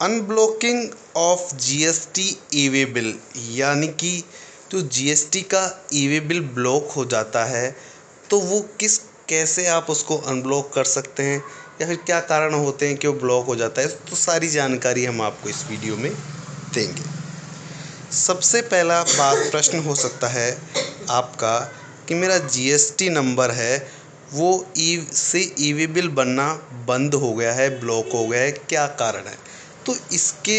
Unblocking of GST e-way bill, यानी कि जो जीएसटी का ई-वे बिल ब्लॉक हो जाता है तो वो कैसे आप उसको अनब्लॉक कर सकते हैं या फिर क्या कारण होते हैं कि वो ब्लॉक हो जाता है, तो सारी जानकारी हम आपको इस वीडियो में देंगे। सबसे पहला प्रश्न हो सकता है आपका कि मेरा जीएसटी नंबर है वो ई-वे बिल बनना बंद हो गया है, ब्लॉक हो गया है, क्या कारण है? तो इसके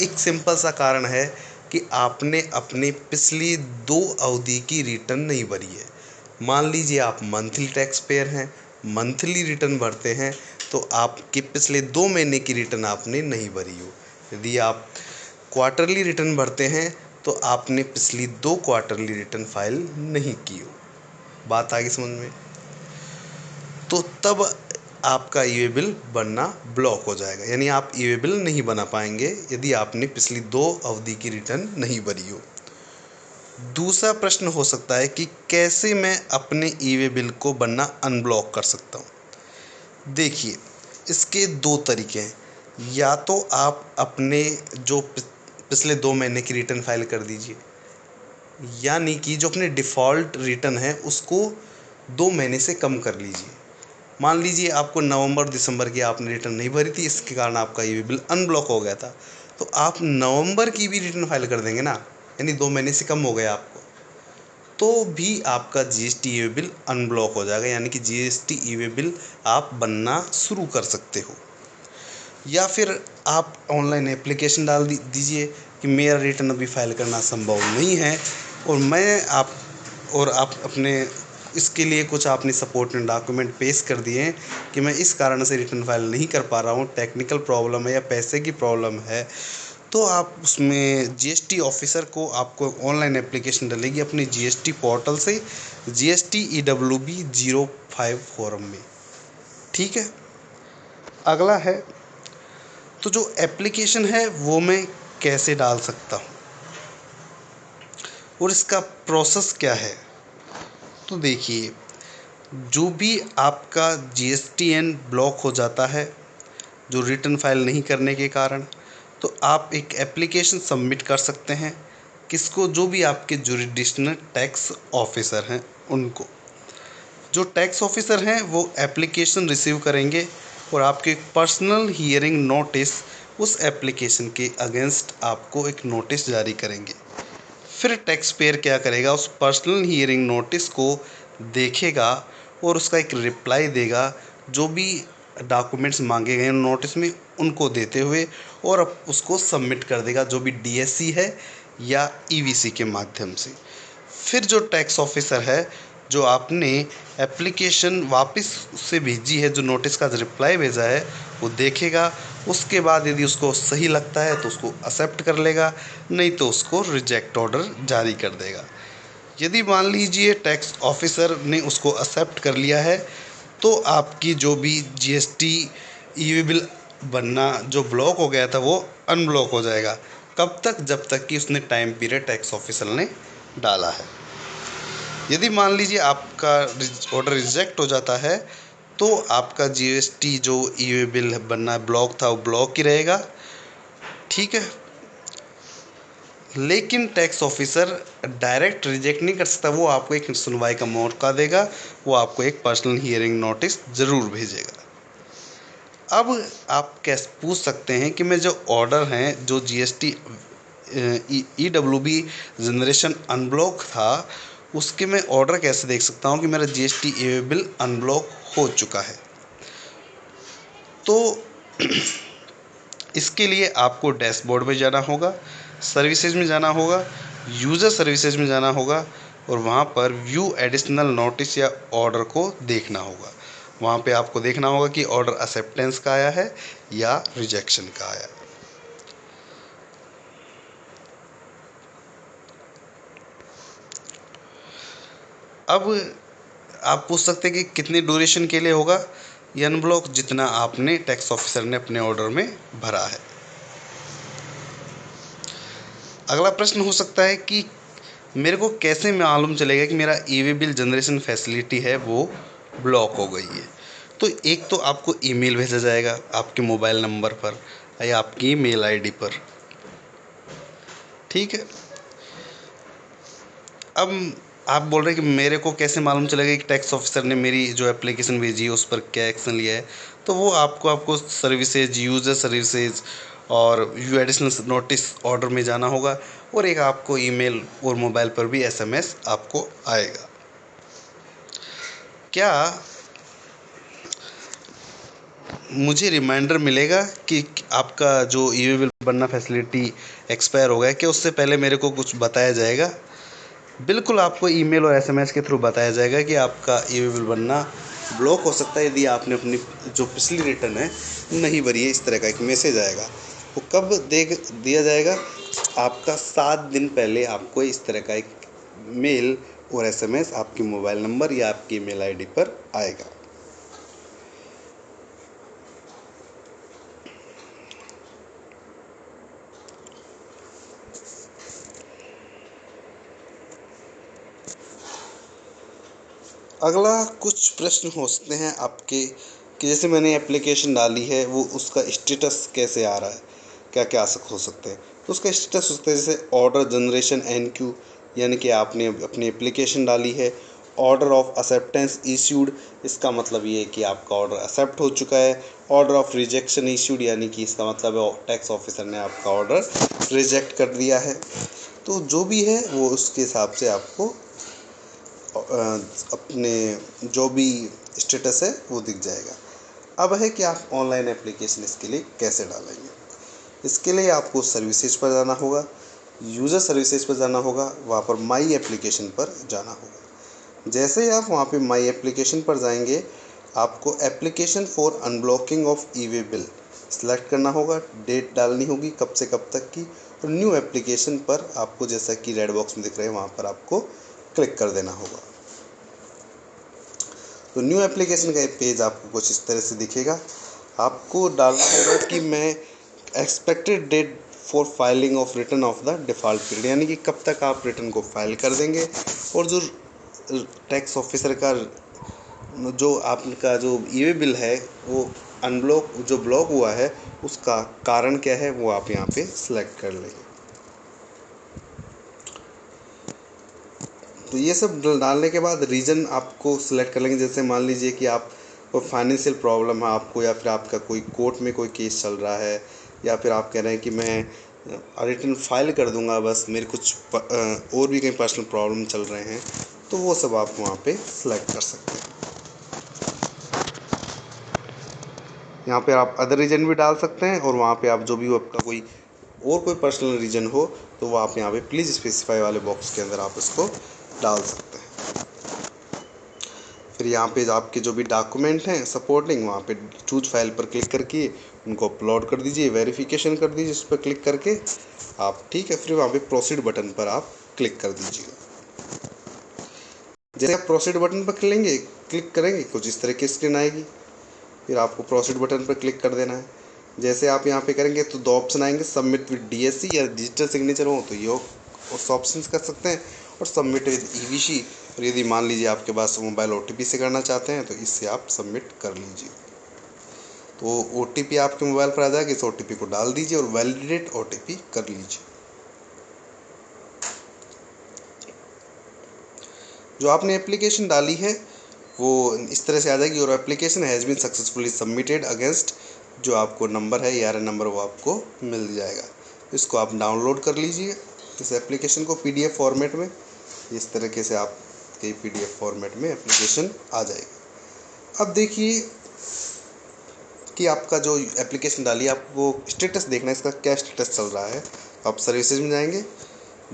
एक सिंपल सा कारण है कि आपने अपनी पिछली 2 अवधि की रिटर्न नहीं भरी है। मान लीजिए आप मंथली टैक्स पेयर हैं, मंथली रिटर्न भरते हैं, तो आपके पिछले 2 महीने की रिटर्न आपने नहीं भरी हो। यदि आप क्वार्टरली रिटर्न भरते हैं तो आपने पिछली 2 क्वार्टरली रिटर्न फाइल नहीं की हो। बात आ गई समझ में? तो तब आपका ई-वे बिल बनना ब्लॉक हो जाएगा, यानी आप ई-वे बिल नहीं बना पाएंगे यदि आपने पिछली 2 अवधि की रिटर्न नहीं भरी हो। दूसरा प्रश्न हो सकता है कि कैसे मैं अपने ई-वे बिल को बनना अनब्लॉक कर सकता हूँ। देखिए, इसके 2 तरीके हैं। या तो आप अपने जो पिछले 2 महीने की रिटर्न फाइल कर दीजिए, यानी कि जो अपने डिफ़ॉल्ट रिटर्न है उसको 2 महीने से कम कर लीजिए। मान लीजिए आपको नवंबर दिसंबर की आपने रिटर्न नहीं भरी थी, इसके कारण आपका ई-वे बिल अनब्लॉक हो गया था, तो आप नवंबर की भी रिटर्न फाइल कर देंगे ना, यानी 2 महीने से कम हो गया आपको, तो भी आपका जीएसटी ई-वे बिल अनब्लॉक हो जाएगा, यानी कि जीएसटी ई-वे बिल आप बनना शुरू कर सकते हो। या फिर आप ऑनलाइन एप्लीकेशन डाल दीजिए कि मेरा रिटर्न अभी फाइल करना संभव नहीं है और आप अपने इसके लिए कुछ आपने सपोर्टिंग डॉक्यूमेंट पेश कर दिए हैं कि मैं इस कारण से रिटर्न फाइल नहीं कर पा रहा हूँ, टेक्निकल प्रॉब्लम है या पैसे की प्रॉब्लम है, तो आप उसमें जीएसटी ऑफिसर को आपको ऑनलाइन एप्लीकेशन डलेगी अपनी जीएसटी पोर्टल से जीएसटी EWB 05 फॉरम में। ठीक है, अगला है तो जो एप्लीकेशन है वो मैं कैसे डाल सकता हूँ और इसका प्रोसेस क्या है। तो देखिए, जो भी आपका जीएसटीएन ब्लॉक हो जाता है जो रिटर्न फाइल नहीं करने के कारण, तो आप एक एप्लीकेशन सबमिट कर सकते हैं। किसको? जो भी आपके जुरिडिक्शनल टैक्स ऑफिसर हैं उनको। जो टैक्स ऑफिसर हैं वो एप्लीकेशन रिसीव करेंगे और आपके एक पर्सनल हियरिंग नोटिस उस एप्लीकेशन के अगेंस्ट आपको एक नोटिस जारी करेंगे। फिर टैक्स पेयर क्या करेगा? उस पर्सनल हियरिंग नोटिस को देखेगा और उसका एक रिप्लाई देगा, जो भी डॉक्यूमेंट्स मांगे गए नोटिस में उनको देते हुए, और उसको सबमिट कर देगा जो भी डीएससी है या ईवीसी के माध्यम से। फिर जो टैक्स ऑफिसर है, जो आपने एप्लीकेशन वापस उससे भेजी है, जो नोटिस का रिप्लाई भेजा है, वो देखेगा। उसके बाद यदि उसको सही लगता है तो उसको एक्सेप्ट कर लेगा, नहीं तो उसको रिजेक्ट ऑर्डर जारी कर देगा। यदि मान लीजिए टैक्स ऑफिसर ने उसको एक्सेप्ट कर लिया है तो आपकी जो भी जीएसटी ई-वे बिल बनना जो ब्लॉक हो गया था वो अनब्लॉक हो जाएगा। कब तक? जब तक कि उसने टाइम पीरियड टैक्स ऑफिसर ने डाला है। यदि मान लीजिए आपका ऑर्डर रिजेक्ट हो जाता है तो आपका जीएसटी जो ई-वे बिल बनना ब्लॉक था वो ब्लॉक ही रहेगा। ठीक है, लेकिन टैक्स ऑफिसर डायरेक्ट रिजेक्ट नहीं कर सकता, वो आपको एक सुनवाई का मौका देगा, वो आपको एक पर्सनल हियरिंग नोटिस ज़रूर भेजेगा। अब आप कैसे पूछ सकते हैं कि मैं जो ऑर्डर हैं जो जीएसटी EWB जनरेशन अनब्लॉक था उसके मैं ऑर्डर कैसे देख सकता हूँ कि मेरा जीएसटी ई-वे बिल अनब्लॉक हो चुका है। तो इसके लिए आपको डैशबोर्ड में जाना होगा, सर्विसेज में जाना होगा, यूज़र सर्विसेज में जाना होगा और वहाँ पर व्यू एडिशनल नोटिस या ऑर्डर को देखना होगा। वहाँ पे आपको देखना होगा कि ऑर्डर एक्सेप्टेंस का आया है या रिजेक्शन का आया है। अब आप पूछ सकते हैं कि कितनी ड्यूरेशन के लिए होगा ये अनब्लॉक? जितना आपने टैक्स ऑफिसर ने अपने ऑर्डर में भरा है। अगला प्रश्न हो सकता है कि मेरे को कैसे मालूम चलेगा कि मेरा ई-वे बिल जनरेशन फैसिलिटी है वो ब्लॉक हो गई है। तो एक तो आपको ईमेल भेजा जाएगा आपके मोबाइल नंबर पर, या आपकी मेल आईडी पर। ठीक है। अब आप बोल रहे हैं कि मेरे को कैसे मालूम चलेगा कि टैक्स ऑफिसर ने मेरी जो एप्लीकेशन भेजी है उस पर क्या एक्शन लिया है। तो वो आपको सर्विसेज, यूज़र सर्विसेज और व्यू एडिशनल नोटिस ऑर्डर में जाना होगा, और एक आपको ईमेल और मोबाइल पर भी एसएमएस आपको आएगा। क्या मुझे रिमाइंडर मिलेगा कि आपका जो ई बिल बनना फैसिलिटी एक्सपायर हो गया है, क्या उससे पहले मेरे को कुछ बताया जाएगा? बिल्कुल, आपको ईमेल और एसएमएस के थ्रू बताया जाएगा कि आपका ई बिल बनना ब्लॉक हो सकता है यदि आपने अपनी जो पिछली रिटर्न है नहीं भरी है। इस तरह का एक मैसेज आएगा। वो कब दिया जाएगा? आपका 7 दिन पहले आपको इस तरह का एक मेल और एसएमएस आपके मोबाइल नंबर या आपकी ईमेल आईडी पर आएगा। अगला कुछ प्रश्न हो सकते हैं आपके कि जैसे मैंने एप्लीकेशन डाली है, वो उसका स्टेटस कैसे आ रहा है, क्या क्या हो सकते हैं। तो उसका स्टेटस हो सकता है जैसे ऑर्डर जनरेशन एनक्यू, यानी कि आपने अपनी एप्लीकेशन डाली है, ऑर्डर ऑफ एक्सेप्टेंस इश्यूड, इसका मतलब ये है कि आपका ऑर्डर एक्सेप्ट हो चुका है। ऑर्डर ऑफ रिजेक्शन इश्यूड, यानी कि इसका मतलब है टैक्स ऑफिसर ने आपका ऑर्डर रिजेक्ट कर दिया है। तो जो भी है वो उसके हिसाब से आपको अपने जो भी स्टेटस है वो दिख जाएगा। अब है कि आप ऑनलाइन एप्लीकेशन इसके लिए कैसे डालेंगे। इसके लिए आपको सर्विसेज पर जाना होगा, यूज़र सर्विसेज पर जाना होगा, वहाँ पर माई एप्लीकेशन पर जाना होगा। जैसे ही आप वहाँ पे माई एप्लीकेशन पर जाएंगे, आपको application for unblocking of E way bill select करना होगा, डेट डालनी होगी कब से कब तक की, और न्यू एप्लीकेशन पर आपको जैसा कि रेड बॉक्स में दिख रहे हैं वहाँ पर आपको क्लिक कर देना होगा। तो न्यू एप्लीकेशन का पेज आपको कुछ इस तरह से दिखेगा। आपको डालना होगा कि मैं expected date for filing of return of the default period, यानी कि कब तक आप रिटर्न को फाइल कर देंगे, और जो टैक्स ऑफिसर का जो आपका जो ई वे बिल है वो जो ब्लॉक हुआ है उसका कारण क्या है वो आप यहाँ पे सिलेक्ट कर लेंगे। तो ये सब डालने के बाद रीज़न आपको सिलेक्ट कर लेंगे। जैसे मान लीजिए कि आप कोई फाइनेंशियल प्रॉब्लम है आपको, या फिर आपका कोई कोर्ट में कोई केस चल रहा है, या फिर आप कह रहे हैं कि मैं रिटर्न फाइल कर दूंगा, बस मेरे कुछ और भी कई पर्सनल प्रॉब्लम चल रहे हैं, तो वो सब आप वहाँ पे सिलेक्ट कर सकते हैं। यहाँ पे आप अदर रीजन भी डाल सकते हैं, और वहाँ पे आप जो भी आपका कोई और कोई पर्सनल रीजन हो तो वो आप यहाँ पे प्लीज़ स्पेसिफाई वाले बॉक्स के अंदर आप इसको डाल सकते हैं। फिर यहाँ पे आपके जो भी डॉक्यूमेंट हैं सपोर्टिंग, वहाँ पे चूज फाइल पर क्लिक करके उनको अपलोड कर दीजिए, वेरिफिकेशन कर दीजिए उस पर क्लिक करके आप। ठीक है, फिर वहाँ पे प्रोसीड बटन पर आप क्लिक कर दीजिए। जैसे आप प्रोसीड बटन पर क्लिक करेंगे कुछ इस तरह की स्क्रीन आएगी। फिर आपको प्रोसीड बटन पर क्लिक कर देना है। जैसे आप यहाँ पे करेंगे तो दो ऑप्शन आएंगे, सबमिट विद डीएससी या डिजिटल सिग्नेचर हो तो ये उस ऑप्शन कर सकते हैं, और सबमिट विद ईवीसी, और यदि मान लीजिए आपके पास मोबाइल ओटीपी से करना चाहते हैं तो इससे आप सबमिट कर लीजिए। तो ओटीपी आपके मोबाइल पर आ जाएगा, इस ओटीपी को डाल दीजिए और वैलिडेट ओटीपी कर लीजिए। जो आपने एप्लीकेशन डाली है वो इस तरह से आ जाएगी, और application has been successfully submitted against जो आपको नंबर है ERN नंबर वो आपको मिल जाएगा। इसको आप डाउनलोड कर लीजिए इस एप्लीकेशन को PDF फॉर्मेट में। इस तरीके से आपके PDF फॉर्मेट में एप्लीकेशन आ जाएगी। अब देखिए कि आपका जो एप्लीकेशन डाली है आपको स्टेटस देखना है, इसका क्या स्टेटस चल रहा है। आप सर्विसेज में जाएंगे,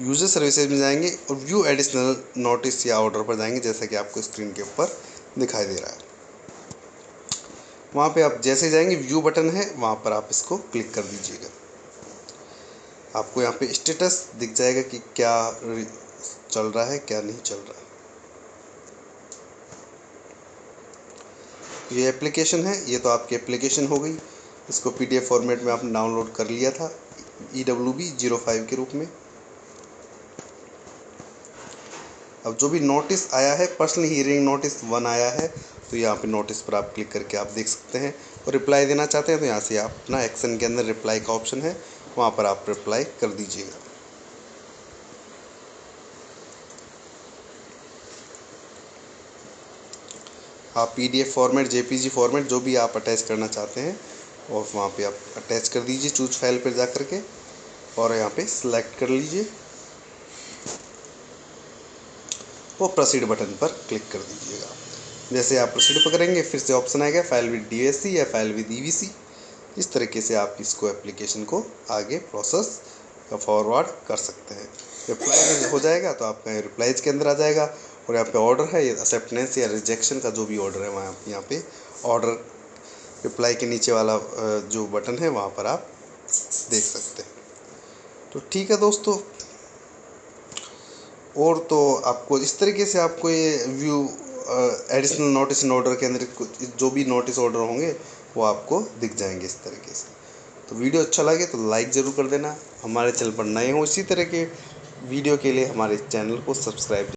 यूज़र सर्विसेज में जाएंगे, और व्यू एडिशनल नोटिस या ऑर्डर पर जाएंगे, जैसा कि आपको स्क्रीन के ऊपर दिखाई दे रहा है। वहाँ पे आप जैसे जाएंगे व्यू बटन है वहाँ पर आप इसको क्लिक कर दीजिएगा। आपको यहाँ पे स्टेटस दिख जाएगा कि क्या चल रहा है क्या नहीं चल रहा है। ये एप्लीकेशन है, ये तो आपकी एप्लीकेशन हो गई। इसको PDF फॉर्मेट में आपने डाउनलोड कर लिया था EWB05 के रूप में। अब जो भी नोटिस आया है पर्सनल हियरिंग नोटिस 1 आया है, तो यहाँ पे नोटिस पर आप क्लिक करके आप देख सकते हैं और रिप्लाई देना चाहते हैं तो यहाँ से आप अपना एक्शन के अंदर रिप्लाई का ऑप्शन है, वहाँ पर आप रिप्लाई कर दीजिएगा। आप PDF फॉर्मेट, JPG फॉर्मेट जो भी आप अटैच करना चाहते हैं और वहाँ पे आप अटैच कर दीजिए चूज फाइल पर जा कर के, और यहाँ पे सिलेक्ट कर लीजिए और प्रोसीड बटन पर क्लिक कर दीजिएगा। जैसे आप प्रोसीड पर करेंगे फिर से ऑप्शन आएगा फाइल विद DSC या फाइल विद EVC। इस तरीके से आप इसको एप्लीकेशन को आगे प्रोसेस या फॉरवर्ड कर सकते हैं। रिप्लाई हो जाएगा तो आपका रिप्लाइज के अंदर आ जाएगा, और यहाँ पे ऑर्डर है, ये एक्सेप्टेंस या रिजेक्शन का जो भी ऑर्डर है वहाँ यहाँ पे ऑर्डर रिप्लाई के नीचे वाला जो बटन है वहाँ पर आप देख सकते हैं। तो ठीक है दोस्तों, और तो आपको इस तरीके से आपको ये view additional notice in order के अंदर जो भी नोटिस ऑर्डर होंगे वो आपको दिख जाएंगे इस तरीके से। तो वीडियो अच्छा लगे तो लाइक ज़रूर कर देना। हमारे चैनल पर नए हो इसी तरह के वीडियो के लिए हमारे चैनल को सब्सक्राइब